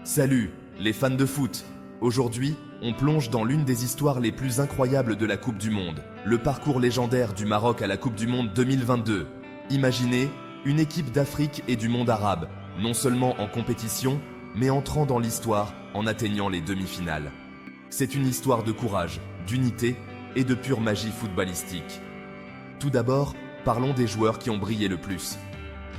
Salut, les fans de foot. Aujourd'hui, on plonge dans l'une des histoires les plus incroyables de la Coupe du Monde, le parcours légendaire du Maroc à la Coupe du Monde 2022. Imaginez une équipe d'Afrique et du monde arabe, non seulement en compétition, mais entrant dans l'histoire en atteignant les demi-finales. C'est une histoire de courage, d'unité et de pure magie footballistique. Tout d'abord, parlons des joueurs qui ont brillé le plus.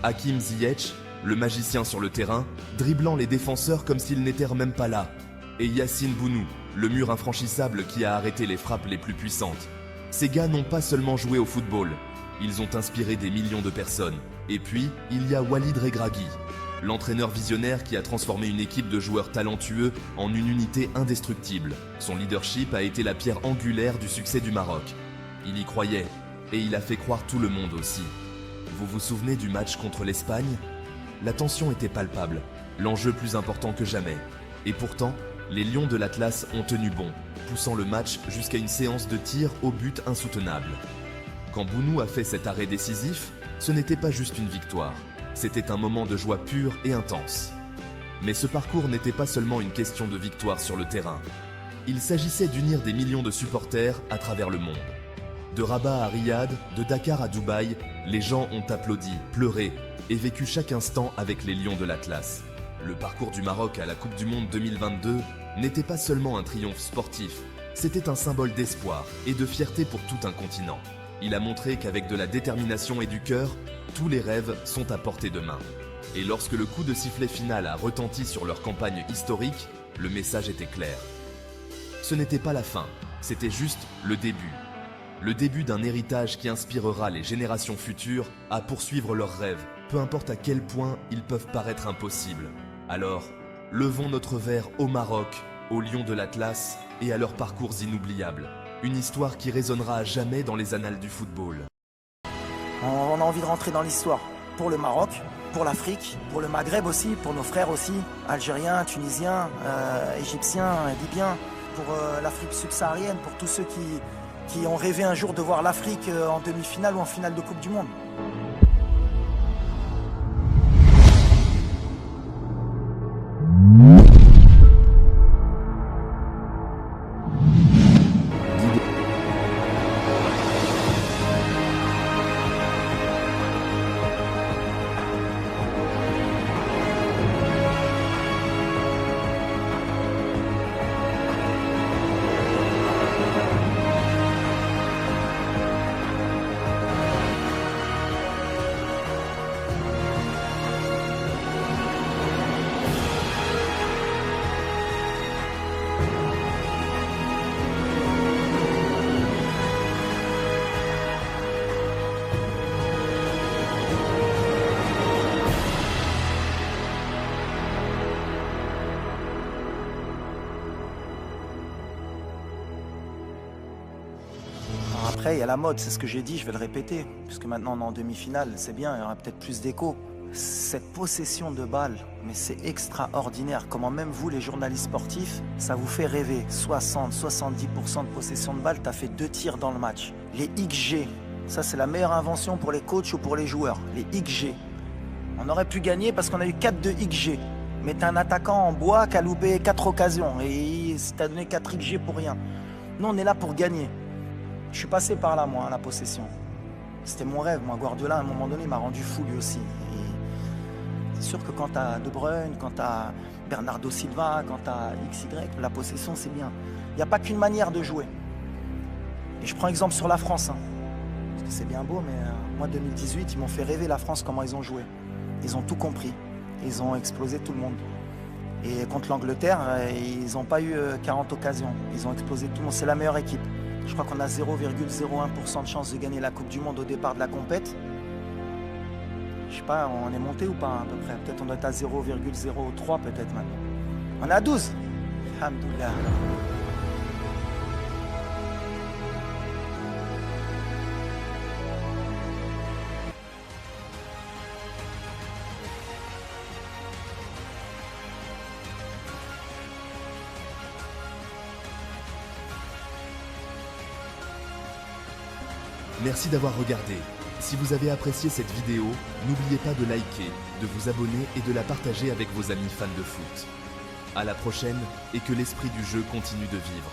Hakim Ziyech, le magicien sur le terrain, dribblant les défenseurs comme s'ils n'étaient même pas là. Et Yassine Bounou, le mur infranchissable qui a arrêté les frappes les plus puissantes. Ces gars n'ont pas seulement joué au football, ils ont inspiré des millions de personnes. Et puis, il y a Walid Regragui, l'entraîneur visionnaire qui a transformé une équipe de joueurs talentueux en une unité indestructible. Son leadership a été la pierre angulaire du succès du Maroc. Il y croyait, et il a fait croire tout le monde aussi. Vous vous souvenez du match contre l'Espagne ? La tension était palpable, l'enjeu plus important que jamais. Et pourtant, les Lions de l'Atlas ont tenu bon, poussant le match jusqu'à une séance de tir au but insoutenable. Quand Bounou a fait cet arrêt décisif, ce n'était pas juste une victoire, c'était un moment de joie pure et intense. Mais ce parcours n'était pas seulement une question de victoire sur le terrain. Il s'agissait d'unir des millions de supporters à travers le monde. De Rabat à Riyad, de Dakar à Dubaï, les gens ont applaudi, pleuré et vécu chaque instant avec les Lions de l'Atlas. Le parcours du Maroc à la Coupe du Monde 2022 n'était pas seulement un triomphe sportif, c'était un symbole d'espoir et de fierté pour tout un continent. Il a montré qu'avec de la détermination et du cœur, tous les rêves sont à portée de main. Et lorsque le coup de sifflet final a retenti sur leur campagne historique, le message était clair. Ce n'était pas la fin, c'était juste le début. Le début d'un héritage qui inspirera les générations futures à poursuivre leurs rêves, peu importe à quel point ils peuvent paraître impossibles. Alors, levons notre verre au Maroc, aux Lions de l'Atlas et à leurs parcours inoubliables. Une histoire qui résonnera à jamais dans les annales du football. On a envie de rentrer dans l'histoire. Pour le Maroc, pour l'Afrique, pour le Maghreb aussi, pour nos frères aussi, Algériens, Tunisiens, Égyptiens, Libyens, pour l'Afrique subsaharienne, pour tous ceux qui ont rêvé un jour de voir l'Afrique en demi-finale ou en finale de Coupe du Monde. Après, il y a la mode, c'est ce que j'ai dit, je vais le répéter. Puisque maintenant on est en demi-finale, c'est bien, il y aura peut-être plus d'écho. Cette possession de balles, mais c'est extraordinaire. Comment même vous, les journalistes sportifs, ça vous fait rêver. 60-70% de possession de balles, t'as fait 2 tirs dans le match. Les XG, ça c'est la meilleure invention pour les coachs ou pour les joueurs. Les XG. On aurait pu gagner parce qu'on a eu 4 de XG. Mais t'as un attaquant en bois qui a loupé 4 occasions. Et t'as donné 4 XG pour rien. Nous, on est là pour gagner. Je suis passé par là, moi, la possession. C'était mon rêve, moi. Guardiola, à un moment donné, m'a rendu fou, lui aussi. Et c'est sûr que quand t'as De Bruyne, quand t'as Bernardo Silva, quand t'as XY, la possession, c'est bien. Il n'y a pas qu'une manière de jouer. Et je prends exemple sur la France. Parce que c'est bien beau, mais moi, 2018, ils m'ont fait rêver la France, comment ils ont joué. Ils ont tout compris. Ils ont explosé tout le monde. Et contre l'Angleterre, ils n'ont pas eu 40 occasions. Ils ont explosé tout le monde. C'est la meilleure équipe. Je crois qu'on a 0,01% de chance de gagner la Coupe du Monde au départ de la compète. Je sais pas, on est monté ou pas à peu près. Peut-être on doit être à 0,03 peut-être maintenant. On est à 12. Alhamdoulilah. Merci d'avoir regardé. Si vous avez apprécié cette vidéo, n'oubliez pas de liker, de vous abonner et de la partager avec vos amis fans de foot. À la prochaine, et que l'esprit du jeu continue de vivre.